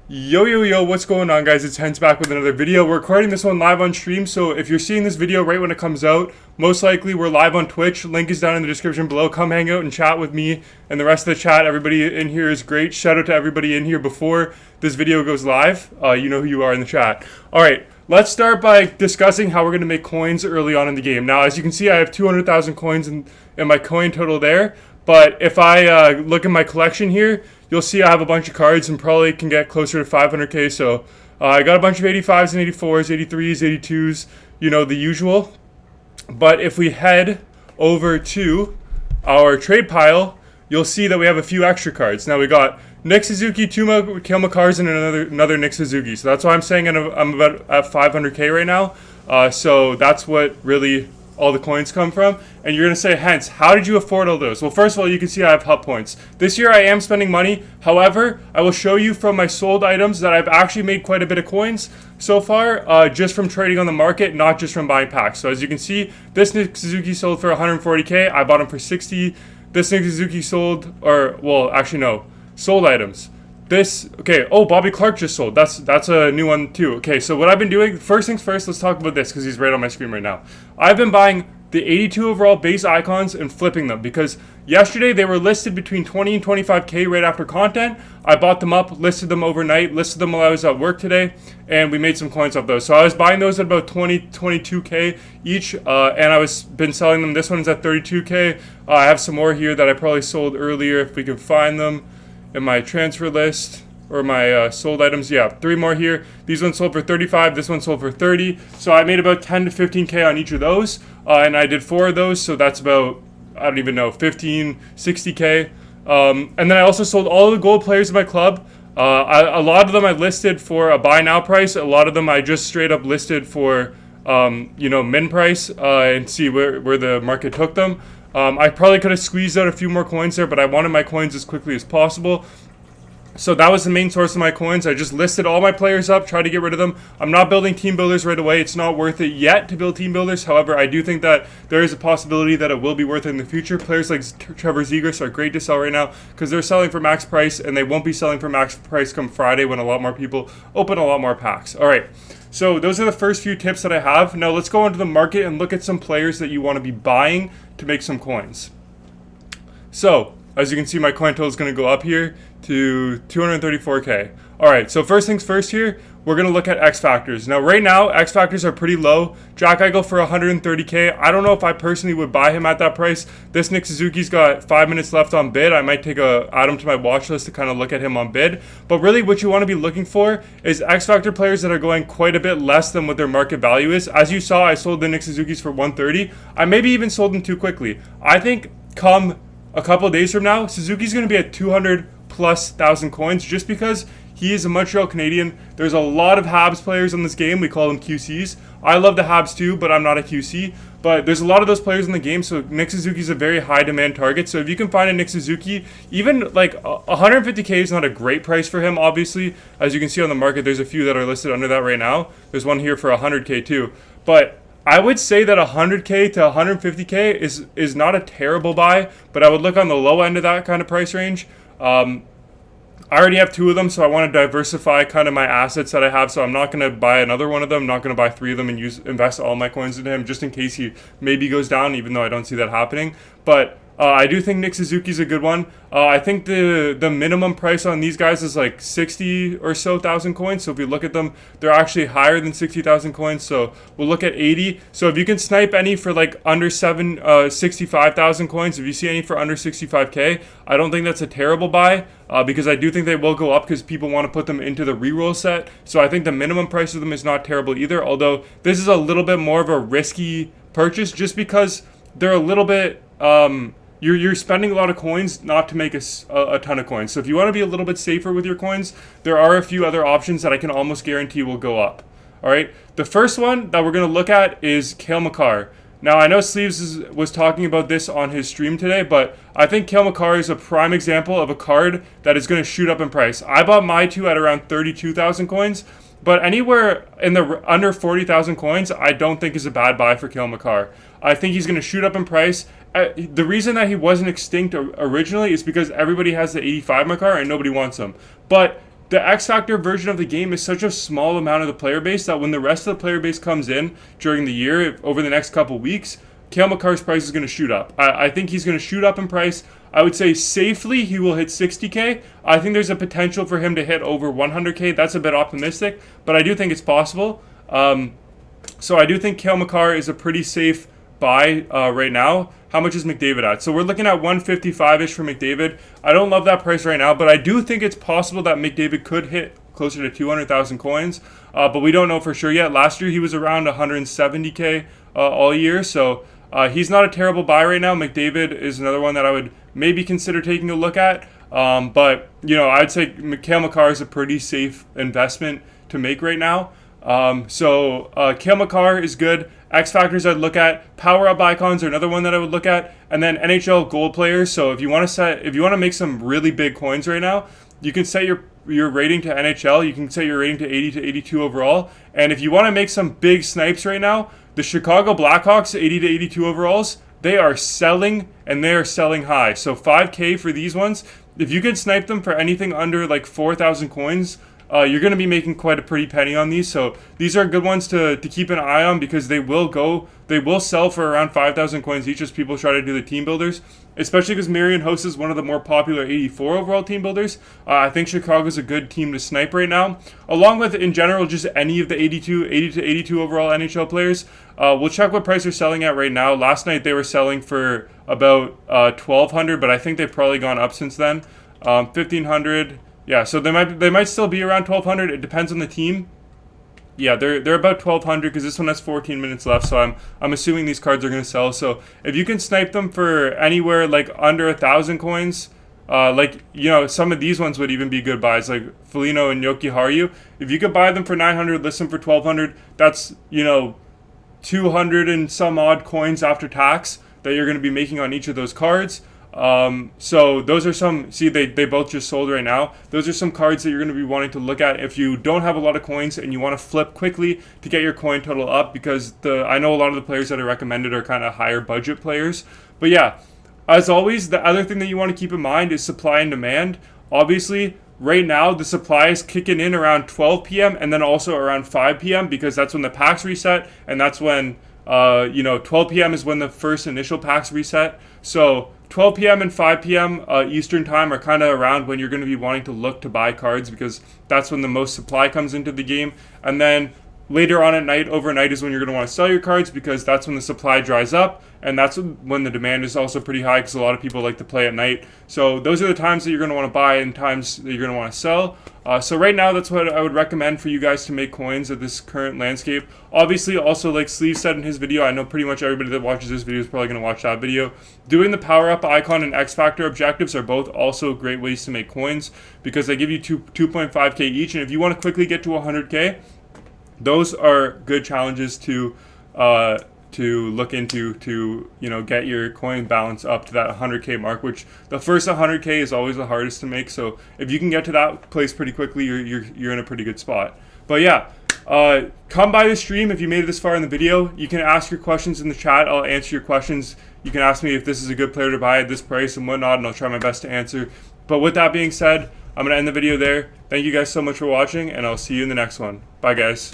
Yo, what's going on, guys? It's Hens back with another video. We're recording this one live on stream, so if you're seeing this video right when it comes out, most likely we're live on Twitch. Link is down in the description below. Come hang out and chat with me and the rest of the chat. Everybody in here is great. Shout out to everybody in here before this video goes live. You know who you are in the chat. Alright, let's start by discussing how we're going to make coins early on in the game. Now, as you can see, I have 200,000 coins in my coin total there. But if I look at my collection here, you'll see I have a bunch of cards and probably can get closer to 500k. So I got a bunch of 85s and 84s, 83s, 82s, you know, the usual. But if we head over to our trade pile, you'll see that we have a few extra cards. Now we got Nick Suzuki, two Kale McCarrs, and another Nick Suzuki. So that's why I'm saying I'm about at 500k right now. So that's what really all the coins come from. And you're going to say, Hence, how did you afford all those? Well, first of all, you can see I have hub points. This year I am spending money. However, I will show you from my sold items that I've actually made quite a bit of coins so far, just from trading on the market, not just from buying packs. So as you can see, this Nick Suzuki sold for 140k. I bought him for 60. This Nick Suzuki sold, sold items. Bobby Clark just sold. That's a new one too. Okay, so what I've been doing, first things first, let's talk about this because he's right on my screen right now. I've been buying the 82 overall base icons and flipping them because yesterday they were listed between 20 and 25k right after content. I bought them up, listed them overnight, listed them while I was at work today, and we made some coins off those. So I was buying those at about 22k each, and I was been selling them. This one's at 32k. I have some more here that I probably sold earlier if we can find them in my transfer list or my sold items. Yeah, three more here. These ones sold for 35. This one sold for 30. So I made about 10 to 15k on each of those, and I did four of those. So that's about, I don't even know, 15, 60k. And then I also sold all of the gold players in my club. A lot of them I listed for a buy now price. A lot of them I just straight up listed for min price and see where the market took them. I probably could have squeezed out a few more coins there, but I wanted my coins as quickly as possible. So that was the main source of my coins. I just listed all my players up, tried to get rid of them. I'm not building team builders right away. It's not worth it yet to build team builders. However, I do think that there is a possibility that it will be worth it in the future. Players like Trevor Zegras are great to sell right now because they're selling for max price, and they won't be selling for max price come Friday when a lot more people open a lot more packs. All right. So those are the first few tips that I have. Now let's go into the market and look at some players that you want to be buying to make some coins. So as you can see, my coin total is going to go up here to 234k. All right, so first things first here, we're going to look at X Factors. Now right now, X Factors are pretty low. Jack Eichel for 130k. I don't know if I personally would buy him at that price. This Nick Suzuki's got 5 minutes left on bid. I might add him to my watch list to kind of look at him on bid. But really what you want to be looking for is X Factor players that are going quite a bit less than what their market value is. As you saw, I sold the Nick Suzuki's for 130. I maybe even sold them too quickly. I think come a couple of days from now, Suzuki's going to be at 200,000+ coins just because he is a Montreal Canadian. There's a lot of Habs players in this game. We call them QCs. I love the Habs too, but I'm not a QC. But there's a lot of those players in the game, so Nick Suzuki's a very high demand target. So if you can find a Nick Suzuki, even like 150k is not a great price for him, obviously. As you can see on the market, there's a few that are listed under that right now. There's one here for 100k too. But I would say that 100k to 150k is not a terrible buy, but I would look on the low end of that kind of price range. I already have two of them, so I want to diversify kind of my assets that I have, so I'm not going to buy another one of them. I'm not going to buy three of them and invest all my coins into him just in case he maybe goes down, even though I don't see that happening. But I do think Nick Suzuki's a good one. I think the minimum price on these guys is like 60 or so thousand coins. So if you look at them, they're actually higher than 60,000 coins. So we'll look at 80. So if you can snipe any for like under 65,000 coins, if you see any for under 65k, I don't think that's a terrible buy because I do think they will go up because people want to put them into the reroll set. So I think the minimum price of them is not terrible either. Although this is a little bit more of a risky purchase just because they're a little bit you're spending a lot of coins not to make a ton of coins. So if you want to be a little bit safer with your coins, there are a few other options that I can almost guarantee will go up. All right. The first one that we're going to look at is Cale Makar. Now, I know Sleeves was talking about this on his stream today, but I think Cale Makar is a prime example of a card that is going to shoot up in price. I bought my two at around 32,000 coins, but anywhere in the under 40,000 coins, I don't think is a bad buy for Cale Makar. I think he's going to shoot up in price. The reason that he wasn't extinct originally is because everybody has the 85 Makar and nobody wants him. But the X Factor version of the game is such a small amount of the player base that when the rest of the player base comes in during the year, over the next couple weeks, Cale Makar's price is going to shoot up. I think he's going to shoot up in price. I would say safely he will hit 60K. I think there's a potential for him to hit over 100K. That's a bit optimistic, but I do think it's possible. So I do think Cale Makar is a pretty safe buy right now. How much is McDavid at? So we're looking at 155-ish for McDavid. I don't love that price right now, but I do think it's possible that McDavid could hit closer to 200,000 coins, but we don't know for sure yet. Last year he was around 170K all year, so he's not a terrible buy right now. McDavid is another one that I would maybe consider taking a look at, but you know, I'd say Cale Makar is a pretty safe investment to make right now. So Cale Makar is good. X Factors I'd look at. Power Up Icons are another one that I would look at, and then NHL Gold Players. So if you want to make some really big coins right now, you can set your rating to NHL. You can set your rating to 80 to 82 overall. And if you want to make some big snipes right now, the Chicago Blackhawks 80 to 82 overalls, they are selling, and they are selling high. So 5K for these ones. If you can snipe them for anything under like 4,000 coins, you're going to be making quite a pretty penny on these. So these are good ones to keep an eye on, because they will sell for around 5,000 coins each as people try to do the team builders, especially because Marion Host is one of the more popular 84 overall team builders. I think Chicago's a good team to snipe right now, along with in general just any of the 80 to 82 overall NHL players. We'll check what price they're selling at right now. Last night they were selling for about 1,200, but I think they've probably gone up since then. 1,500. Yeah, so they might still be around 1,200. It depends on the team. Yeah, they're about 1,200 because this one has 14 minutes left. So I'm assuming these cards are going to sell. So if you can snipe them for anywhere like under 1,000 coins, like, you know, some of these ones would even be good buys, like Foligno and Yoki Haru. If you could buy them for 900, list them for 1,200. That's, you know, 200 and some odd coins after tax that you're going to be making on each of those cards. So those are some, see, they both just sold right now. Those are some cards that you're going to be wanting to look at if you don't have a lot of coins and you want to flip quickly to get your coin total up, because I know a lot of the players that I recommended are kind of higher budget players. But yeah, as always, the other thing that you want to keep in mind is supply and demand. Obviously, right now the supply is kicking in around 12 p.m. and then also around 5 p.m. because that's when the packs reset, and that's when, 12 p.m. is when the first initial packs reset. So 12 p.m. and 5 p.m. Eastern time are kind of around when you're going to be wanting to look to buy cards, because that's when the most supply comes into the game. And then later on at night, overnight, is when you're going to want to sell your cards, because that's when the supply dries up, and that's when the demand is also pretty high, because a lot of people like to play at night. So those are the times that you're going to want to buy and times that you're going to want to sell. So right now, that's what I would recommend for you guys to make coins at this current landscape. Obviously, also, like Sleeve said in his video, I know pretty much everybody that watches this video is probably going to watch that video. Doing the Power Up Icon and X Factor objectives are both also great ways to make coins, because they give you 2.5K each, and if you want to quickly get to 100K, those are good challenges to look into to, you know, get your coin balance up to that 100K mark, which the first 100K is always the hardest to make. So if you can get to that place pretty quickly, you're in a pretty good spot. But yeah, come by the stream if you made it this far in the video. You can ask your questions in the chat. I'll answer your questions. You can ask me if this is a good player to buy at this price and whatnot, and I'll try my best to answer. But with that being said, I'm going to end the video there. Thank you guys so much for watching, and I'll see you in the next one. Bye, guys.